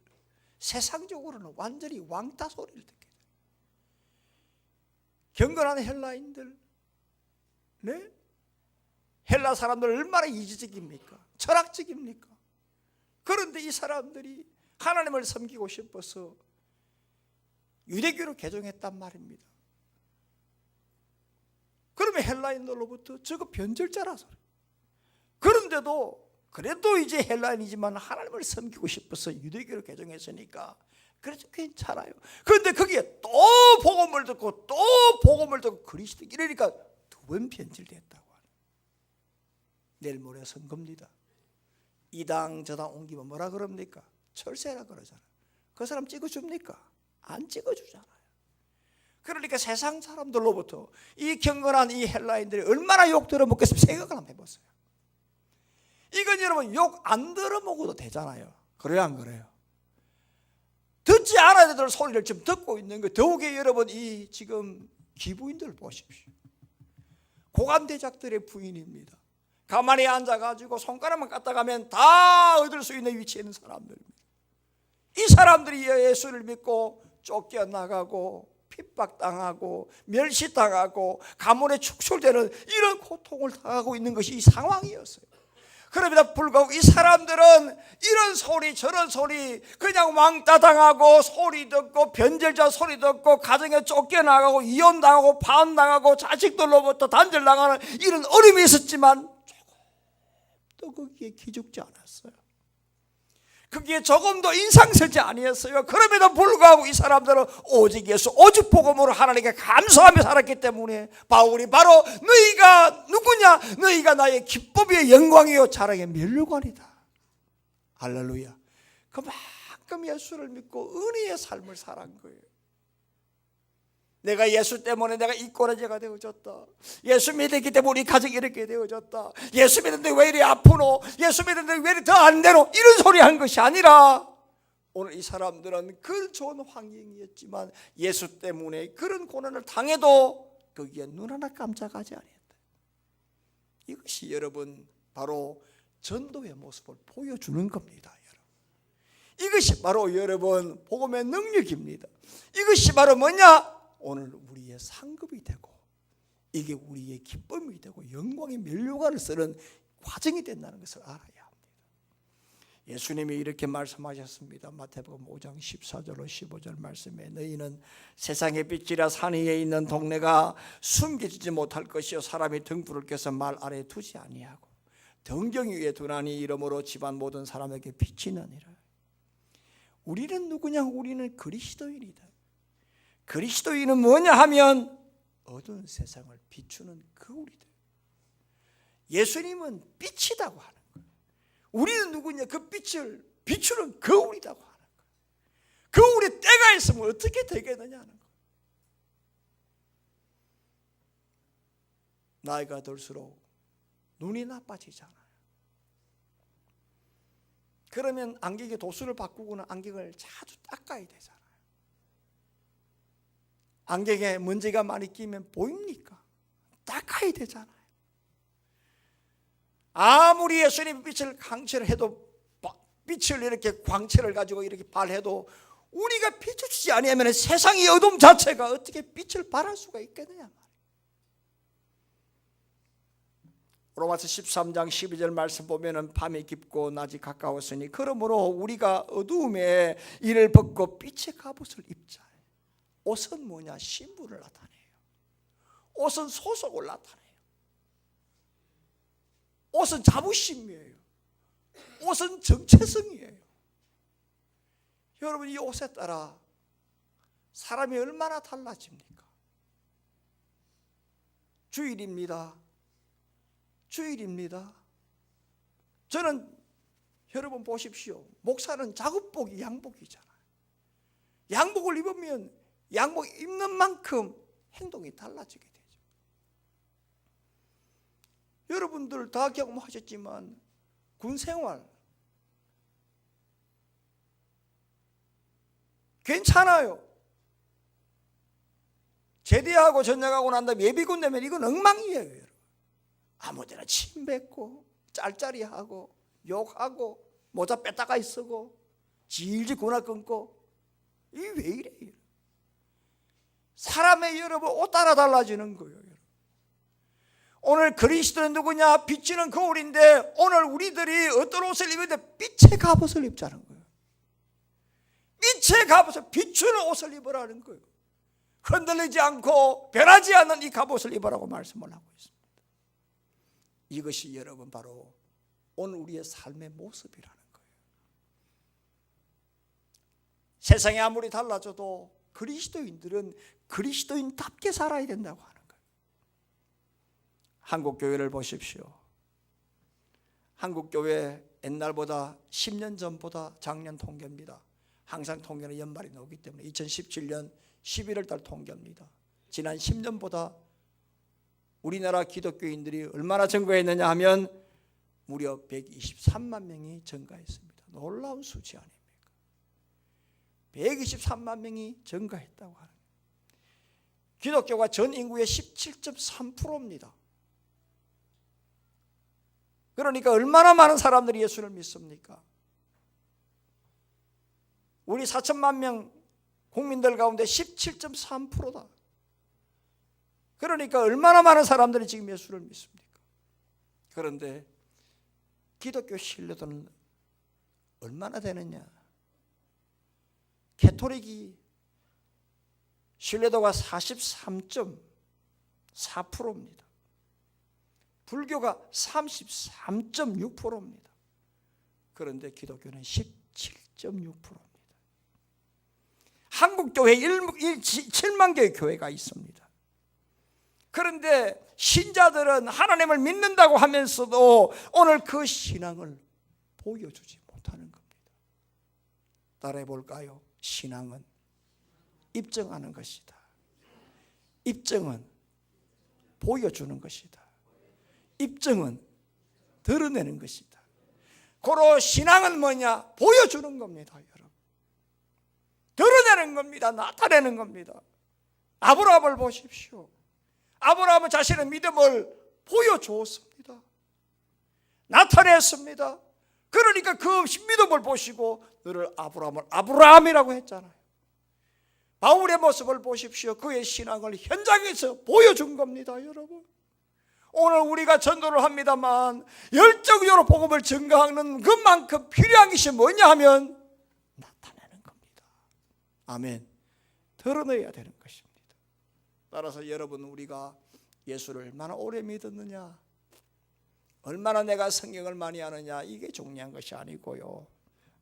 A: 세상적으로는 완전히 왕따 소리를 듣게 돼요. 경건한 헬라인들, 네? 헬라 사람들 얼마나 이지적입니까? 철학적입니까? 그런데 이 사람들이 하나님을 섬기고 싶어서 유대교로 개종했단 말입니다. 그러면 헬라인들로부터 저거 변절자라서, 그런데도 그래도 이제 헬라인이지만 하나님을 섬기고 싶어서 유대교로 개종했으니까 그래도 괜찮아요. 그런데 거기에 또 복음을 듣고 또 복음을 듣고 그리스도, 이러니까 두 번 변질됐다고 하는. 내일 모레 선거입니다. 이 당 저 당 옮기면 뭐라 그럽니까? 철새라 그러잖아요. 그 사람 찍어줍니까? 안 찍어주잖아요. 그러니까 세상 사람들로부터 이 경건한 이 헬라인들이 얼마나 욕 들어먹겠으면 생각을 한번 해보세요. 이건 여러분 욕 안 들어먹어도 되잖아요. 그래요, 안 그래요? 듣지 않아야 될 소리를 지금 듣고 있는 거예요. 더욱이 여러분 이 지금 기부인들 보십시오. 고관대작들의 부인입니다. 가만히 앉아가지고 손가락만 갖다 가면 다 얻을 수 있는 위치에 있는 사람들입니다. 이 사람들이 예수를 믿고 쫓겨나가고 핍박당하고 멸시당하고 가문에 축출되는 이런 고통을 당하고 있는 것이 이 상황이었어요. 그럼에도 불구하고 이 사람들은 이런 소리 저런 소리 그냥 왕따 당하고 소리 듣고 변절자 소리 듣고 가정에 쫓겨나가고 이혼당하고 파혼당하고 자식들로부터 단절당하는 이런 어려움이 있었지만 조금도 거기에 기죽지 않았어요. 그게 조금도 인상쓰지 아니었어요. 그럼에도 불구하고 이 사람들은 오직 예수 오직 복음으로 하나님께 감사하며 살았기 때문에 바울이 바로 너희가 누구냐? 너희가 나의 기쁨이요 영광이요 자랑의 면류관이다. 할렐루야. 그만큼 예수를 믿고 은혜의 삶을 살한 거예요. 내가 예수 때문에 내가 이 꼬라지가 되어졌다. 예수 믿었기 때문에 우리 가정이 이렇게 되어졌다. 예수 믿는데 왜 이리 아프노? 예수 믿는데 왜 이리 더 안 되노? 이런 소리 한 것이 아니라 오늘 이 사람들은 그 좋은 환경이었지만 예수 때문에 그런 고난을 당해도 거기에 눈 하나 깜짝하지 않았다. 이것이 여러분 바로 전도의 모습을 보여주는 겁니다. 이것이 바로 여러분 복음의 능력입니다. 이것이 바로 뭐냐? 오늘 우리의 상급이 되고 이게 우리의 기쁨이 되고 영광의 면류관을 쓰는 과정이 된다는 것을 알아야 합니다. 예수님이 이렇게 말씀하셨습니다. 마태복음 5장 14절로 15절 말씀에 너희는 세상의 빛이라 산 위에 있는 동네가 숨겨지지 못할 것이요 사람이 등불을 켜서 말 아래에 두지 아니하고 등경 위에 두나니 이러므로 집안 모든 사람에게 빛이 나니라. 우리는 누구냐? 우리는 그리스도인이다. 그리스도인은 뭐냐 하면 어두운 세상을 비추는 거울이다. 예수님은 빛이라고 하는 거예요. 우리는 누구냐? 그 빛을 비추는 거울이라고 하는 거예요. 거울에 때가 있으면 어떻게 되겠느냐 하는 거예요. 나이가 들수록 눈이 나빠지잖아요. 그러면 안경에 도수를 바꾸고는 안경을 자주 닦아야 되잖아요. 안경에 먼지가 많이 끼면 보입니까? 닦아야 되잖아요. 아무리 예수님 빛을 강철을 해도, 빛을 이렇게 광채를 가지고 이렇게 발해도 우리가 빛을 주지 아니하면 세상의 어둠 자체가 어떻게 빛을 발할 수가 있겠느냐. 로마서 13장 12절 말씀 보면은 밤이 깊고 낮이 가까웠으니 그러므로 우리가 어두움에 이를 벗고 빛의 갑옷을 입자. 옷은 뭐냐? 신분을 나타내요. 옷은 소속을 나타내요. 옷은 자부심이에요. 옷은 정체성이에요. 여러분, 이 옷에 따라 사람이 얼마나 달라집니까? 주일입니다. 주일입니다. 저는 여러분 보십시오. 목사는 작업복이 양복이잖아요. 양복을 입으면 양복 입는 만큼 행동이 달라지게 되죠. 여러분들 다 경험하셨지만 군생활 괜찮아요. 제대하고 전역하고 난 다음에 예비군 되면 이건 엉망이에요. 여러분. 아무데나 침 뱉고 짤짤이하고 욕하고 모자 뺐다가 쓰고 질질 구나 끊고, 이게 왜 이래요? 사람의 여러분 옷 따라 달라지는 거예요. 오늘 그리스도는 누구냐? 비치는 거울인데 오늘 우리들이 어떤 옷을 입는데 빛의 갑옷을 입자는 거예요. 빛의 갑옷을, 비추는 옷을 입으라는 거예요. 흔들리지 않고 변하지 않는 이 갑옷을 입으라고 말씀을 하고 있습니다. 이것이 여러분 바로 오늘 우리의 삶의 모습이라는 거예요. 세상이 아무리 달라져도 그리스도인들은 그리스도인답게 살아야 된다고 하는 거예요. 한국교회를 보십시오. 한국교회 옛날보다 10년 전보다 작년 통계입니다. 항상 통계는 연말이 나오기 때문에 2017년 11월 달 통계입니다. 지난 10년보다 우리나라 기독교인들이 얼마나 증가했느냐 하면 무려 123만 명이 증가했습니다. 놀라운 수치 아닙니까? 123만 명이 증가했다고 하는 거예요. 기독교가 전 인구의 17.3%입니다. 그러니까 얼마나 많은 사람들이 예수를 믿습니까? 우리 4천만 명 국민들 가운데 17.3%다. 그러니까 얼마나 많은 사람들이 지금 예수를 믿습니까? 그런데 기독교 신뢰도는 얼마나 되느냐? 캐토릭이 신뢰도가 43.4%입니다. 불교가 33.6%입니다. 그런데 기독교는 17.6%입니다. 한국교회 7만 개의 교회가 있습니다. 그런데 신자들은 하나님을 믿는다고 하면서도 오늘 그 신앙을 보여주지 못하는 겁니다. 따라해 볼까요? 신앙은 입증하는 것이다. 입증은 보여주는 것이다. 입증은 드러내는 것이다. 고로 신앙은 뭐냐? 보여주는 겁니다, 여러분. 드러내는 겁니다. 나타내는 겁니다. 아브라함을 보십시오. 아브라함은 자신의 믿음을 보여주었습니다. 나타냈습니다. 그러니까 그 믿음을 보시고 너를 아브라함이라고 했잖아요. 바울의 모습을 보십시오. 그의 신앙을 현장에서 보여준 겁니다, 여러분. 오늘 우리가 전도를 합니다만 열정적으로 복음을 증거하는 것만큼 필요한 것이 뭐냐 하면 나타내는 겁니다. 아멘. 드러내야 되는 것입니다. 따라서 여러분, 우리가 예수를 얼마나 오래 믿었느냐, 얼마나 내가 성경을 많이 아느냐, 이게 중요한 것이 아니고요,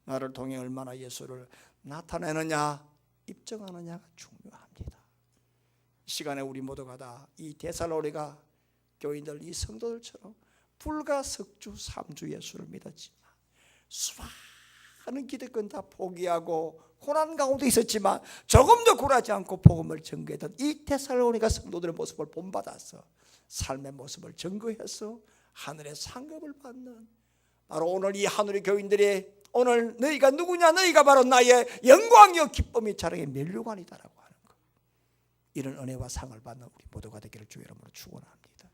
A: 나를 통해 얼마나 예수를 나타내느냐, 입증하느냐가 중요합니다. 이 시간에 우리 모두가 다 이 데살로니가 교인들, 이 성도들처럼 불과 석주 3주 예수를 믿었지만 수많은 기득권 다 포기하고 고난 가운데 있었지만 조금도 굴하지 않고 복음을 전거했던 이 데살로니가 성도들의 모습을 본받아서 삶의 모습을 증거해서 하늘의 상급을 받는, 바로 오늘 이 하늘의 교인들이 오늘 너희가 누구냐, 너희가 바로 나의 영광이요 기쁨이 자랑의 면류관이다라고 하는 것, 이런 은혜와 상을 받는 우리 모두가 되기를 주의 이름으로 축원합니다.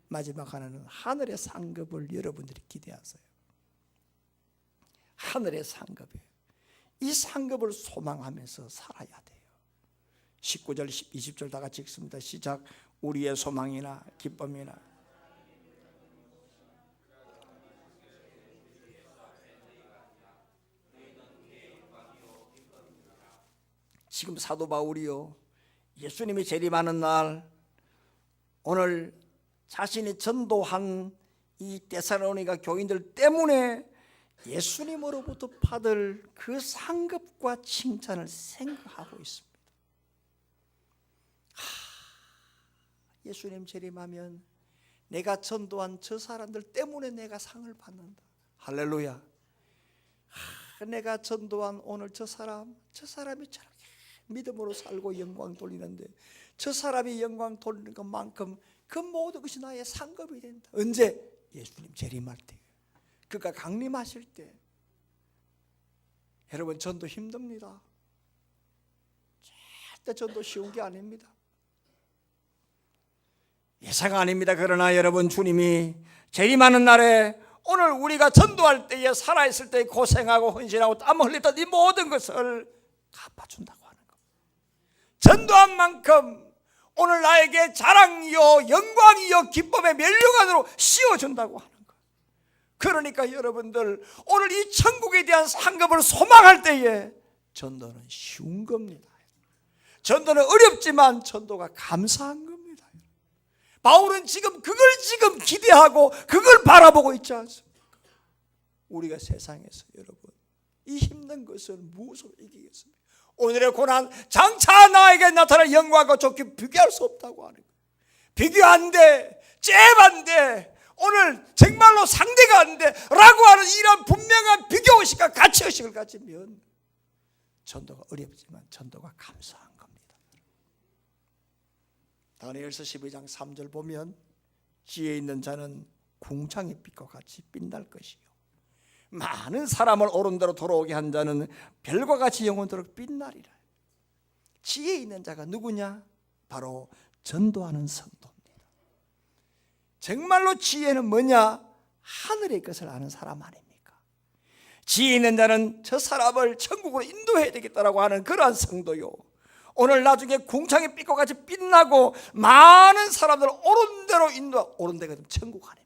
A: 마지막 하나는 하늘의 상급을 여러분들이 기대하세요. 하늘의 상급이에요. 이 상급을 소망하면서 살아야 돼요. 19절 20절 다 같이 읽습니다. 시작. 우리의 소망이나 기쁨이나 지금 사도 바울이요, 예수님이 재림하는 날 오늘 자신이 전도한 이 데살로니가 교인들 때문에 예수님으로부터 받을 그 상급과 칭찬을 생각하고 있습니다. 예수님 재림하면 내가 전도한 저 사람들 때문에 내가 상을 받는다. 할렐루야. 내가 전도한 오늘 저 사람이 저렇게 믿음으로 살고 영광 돌리는데 저 사람이 영광 돌리는 것만큼 그 모든 것이 나의 상급이 된다. 언제? 예수님 재림할 때, 그가 강림하실 때. 여러분, 전도 힘듭니다. 절대 전도 쉬운 게 아닙니다. 예사가 아닙니다. 그러나 여러분, 주님이 재림하는 날에 오늘 우리가 전도할 때에 살아있을 때 고생하고 헌신하고 땀 흘렸던 이 모든 것을 갚아준다고 하는 겁니다. 전도한 만큼 오늘 나에게 자랑이요 영광이요 기쁨의 면류관으로 씌워준다고 하는 거예요. 그러니까 여러분들, 오늘 이 천국에 대한 상급을 소망할 때에 전도는 쉬운 겁니다. 전도는 어렵지만 전도가 감사한 겁니다. 바울은 지금 그걸 기대하고 그걸 바라보고 있지 않습니까? 우리가 세상에서 여러분 이 힘든 것을 무엇으로 이기겠습니까? 오늘의 고난 장차 나에게 나타날 영광과 좋게 비교할 수 없다고 하는 거예요. 비교 안 돼, 잽 안 돼, 오늘 정말로 상대가 안 돼 라고 하는 이런 분명한 비교의식과 가치의식을 가지면 전도가 어렵지만 전도가 감사한 겁니다. 다니엘서 12장 3절 보면 지혜 있는 자는 궁창의 빛과 같이 빛날 것이요 많은 사람을 옳은 대로 돌아오게 한 자는 별과 같이 영원토록 빛나리라. 지혜 있는 자가 누구냐? 바로 전도하는 성도입니다. 정말로 지혜는 뭐냐? 하늘의 것을 아는 사람 아닙니까? 지혜 있는 자는 저 사람을 천국으로 인도해야 되겠다라고 하는 그러한 성도요, 오늘 나중에 궁창의 빛과 같이 빛나고 많은 사람들을 옳은 대로 인도하고, 옳은 데가 천국 아닙니까?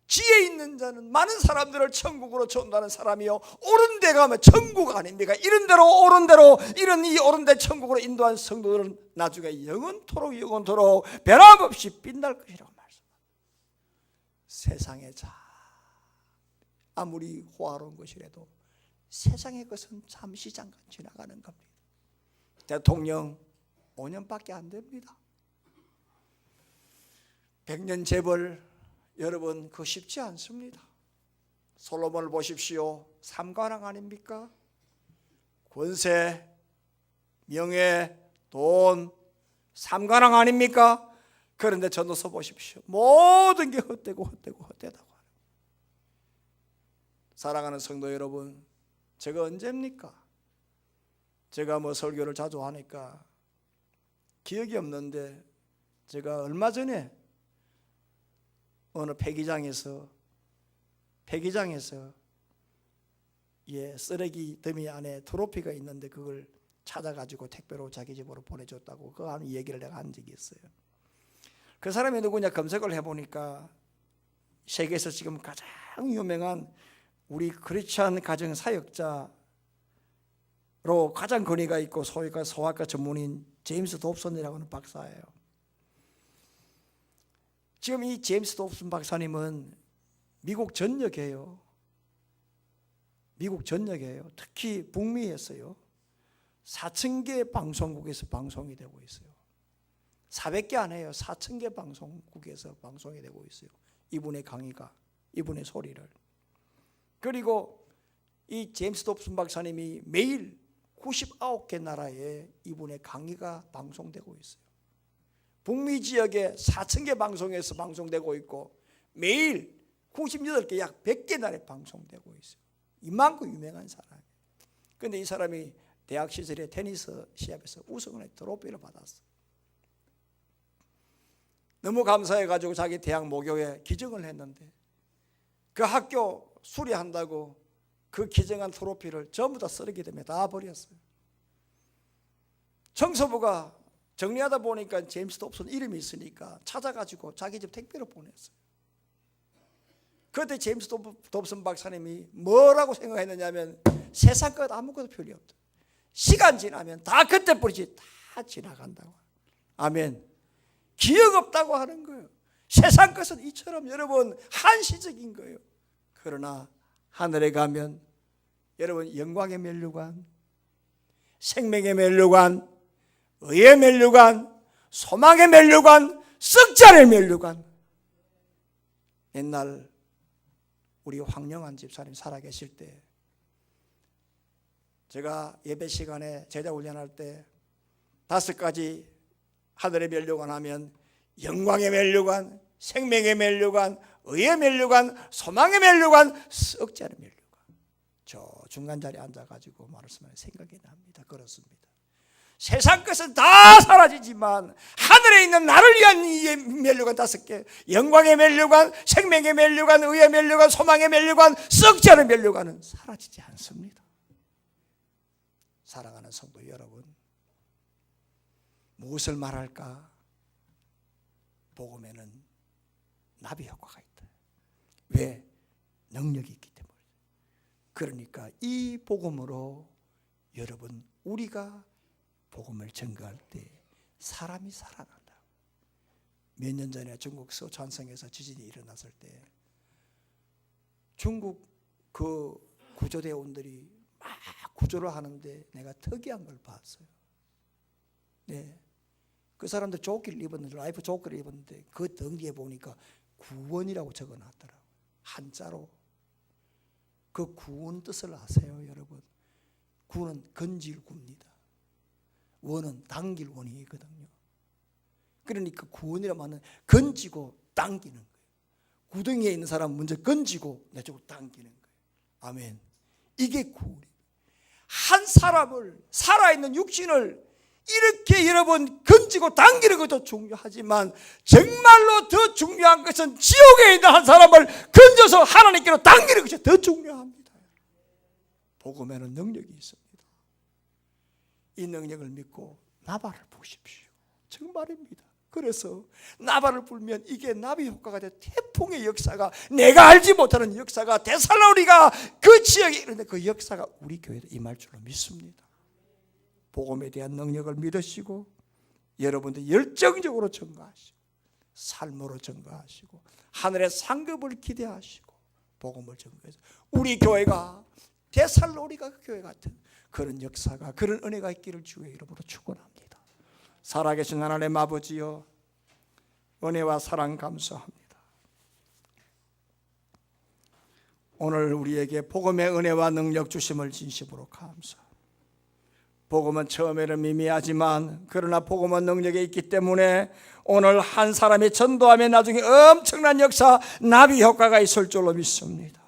A: 지혜 있는 자는 많은 사람들을 천국으로 전도하는 사람이요, 옳은 데 가면 천국 아닙니까? 이런 대로 옳은 대로 이런 이 옳은 데 천국으로 인도한 성도들은 나중에 영원토록 변함없이 빛날 것이라고 말씀합니다. 세상의 자 아무리 호화로운 것이라도 세상의 것은 잠시 잠깐 지나가는 겁니다. 대통령 5년밖에 안 됩니다. 100년 재벌, 여러분 그거 쉽지 않습니다. 솔로몬을 보십시오. 삼관왕 아닙니까? 권세, 명예, 돈, 삼관왕 아닙니까? 그런데 전도서 보십시오. 모든 게 헛되다고 하는. 사랑하는 성도 여러분, 제가 언제입니까? 제가 설교를 자주 하니까 기억이 없는데, 제가 얼마 전에 어느 폐기장에서 쓰레기 더미 안에 트로피가 있는데 그걸 찾아가지고 택배로 자기 집으로 보내줬다고 그 하는 얘기를 내가 한 적이 있어요. 그 사람이 누구냐 검색을 해보니까 세계에서 지금 가장 유명한 우리 크리스찬 가정 사역자로 가장 권위가 있고 소아과 전문인 제임스 dobson이라고 하는 박사예요. 지금 이 제임스 dobson 박사님은 미국 전역이에요. 특히 북미에서요 4,000개 방송국에서 방송이 되고 있어요. 400개 안 해요. 4,000개 방송국에서 방송이 되고 있어요. 이분의 강의가, 이분의 소리를. 그리고 이 제임스 dob슨 박사님이 매일 99개 나라에 이분의 강의가 방송되고 있어요. 북미 지역에 4,000개 방송에서 방송되고 있고 매일 98개 약 100개 나라에 방송되고 있어요. 이만큼 유명한 사람이에요. 그런데 이 사람이 대학 시절에 테니스 시합에서 우승을 트로피를 받았어요. 너무 감사해가지고 자기 대학 모교에 기증을 했는데 그 학교 수리한다고 그 기증한 트로피를 전부 다 쓰레기 때문에 다 버렸어요. 청소부가 정리하다 보니까 제임스 dob슨 이름이 있으니까 찾아가지고 자기 집 택배로 보냈어요. 그때 제임스 dob슨 박사님이 뭐라고 생각했느냐면 세상 것 아무것도 필요 없다. 시간 지나면 다 그때 뿐이지 다 지나간다고. 아멘. 기억 없다고 하는 거예요. 세상 것은 이처럼 여러분 한시적인 거예요. 그러나 하늘에 가면 여러분 영광의 면류관, 생명의 면류관, 의의 면류관, 소망의 면류관, 썩지 않을 면류관. 옛날 우리 황영환 집사님 살아계실 때 제가 예배 시간에 제자 훈련할 때 5가지 하늘의 면류관 하면 영광의 면류관, 생명의 면류관, 의의 면류관, 소망의 면류관, 썩지 않은 면류관. 저 중간 자리에 앉아가지고 말씀을 생각이 납니다. 그렇습니다. 세상 것은 다 사라지지만 하늘에 있는 나를 위한 이 면류관 5개, 영광의 면류관, 생명의 면류관, 의의 면류관, 소망의 면류관, 썩지 않은 면류관은 사라지지 않습니다. 사랑하는 성도 여러분, 무엇을 말할까? 복음에는 나비 효과가 있다. 왜? 능력이 있기 때문에. 그러니까 이 복음으로 여러분 우리가 복음을 전가할 때 사람이 살아난다. 몇 년 전에 중국 서천성에서 지진이 일어났을 때 중국 그 구조대원들이 막 구조를 하는데 내가 특이한 걸 봤어요. 네, 그 사람들 조끼를 입었는데 라이프 조끼를 입었는데 그 등 뒤에 보니까 구원이라고 적어놨더라고요. 한자로. 그 구원 뜻을 아세요, 여러분? 구는 건질 구입니다. 원은 당길 원이거든요. 그러니까 구원이라고 하면 건지고 당기는 거예요. 구덩이에 있는 사람 먼저 건지고 내 쪽으로 당기는 거예요. 아멘. 이게 구원이에요. 한 사람을 살아있는 육신을 이렇게 여러분 건지고 당기는 것도 중요하지만 정말로 더 중요한 것은 지옥에 있는 한 사람을 건져서 하나님께로 당기는 것이 더 중요합니다. 복음에는 능력이 있습니다. 이 능력을 믿고 나발을 보십시오. 정말입니다. 그래서 나발을 불면 이게 나비 효과가 돼 태풍의 역사가 내가 알지 못하는 역사가 데살로니가 그 지역에 이르는데 그 역사가 우리 교회에 임할 줄로 믿습니다. 복음에 대한 능력을 믿으시고 여러분들 열정적으로 증거하시고 삶으로 증거하시고 하늘의 상급을 기대하시고 복음을 증거해서 우리 교회가 데살로니가 교회 같은 그런 역사가 그런 은혜가 있기를 주의 이름으로 축원합니다. 살아계신 하나님 아버지여 은혜와 사랑 감사합니다. 오늘 우리에게 복음의 은혜와 능력 주심을 진심으로 감사합니다. 복음은 처음에는 미미하지만 그러나 복음은 능력이 있기 때문에 오늘 한 사람이 전도하면 나중에 엄청난 역사 나비 효과가 있을 줄로 믿습니다.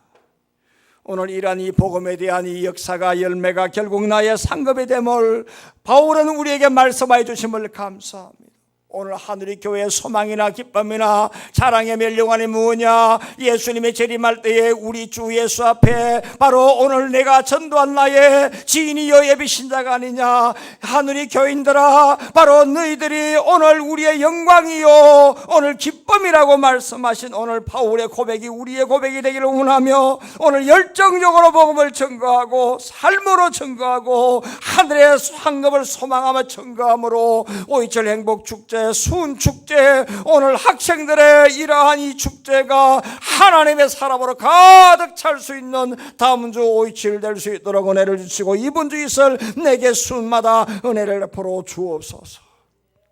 A: 오늘 이러한 이 복음에 대한 이 역사가 열매가 결국 나의 상급이 됨을 바울은 우리에게 말씀해 주심을 감사합니다. 오늘 하늘의 교회의 소망이나 기쁨이나 자랑의 멸류관이 무엇이냐? 예수님의 재림할 때에 우리 주 예수 앞에 바로 오늘 내가 전도한 나의 지인이여 예비신자가 아니냐? 하늘의 교인들아 바로 너희들이 오늘 우리의 영광이요 오늘 기쁨이라고 말씀하신 오늘 바울의 고백이 우리의 고백이 되기를 원하며 오늘 열정적으로 복음을 증거하고 삶으로 증거하고 하늘의 상급을 소망하며 증거함으로 5.27 행복축제 순축제 오늘 학생들의 이러한 이 축제가 하나님의 사람으로 가득 찰 수 있는 다음 주 5.27 될 수 있도록 은혜를 주시고 이번 주 있을 내게 순마다 은혜를 베풀어 주옵소서.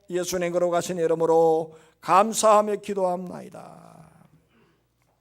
A: 예수님 걸어가신 이름으로 감사하며 기도합나이다.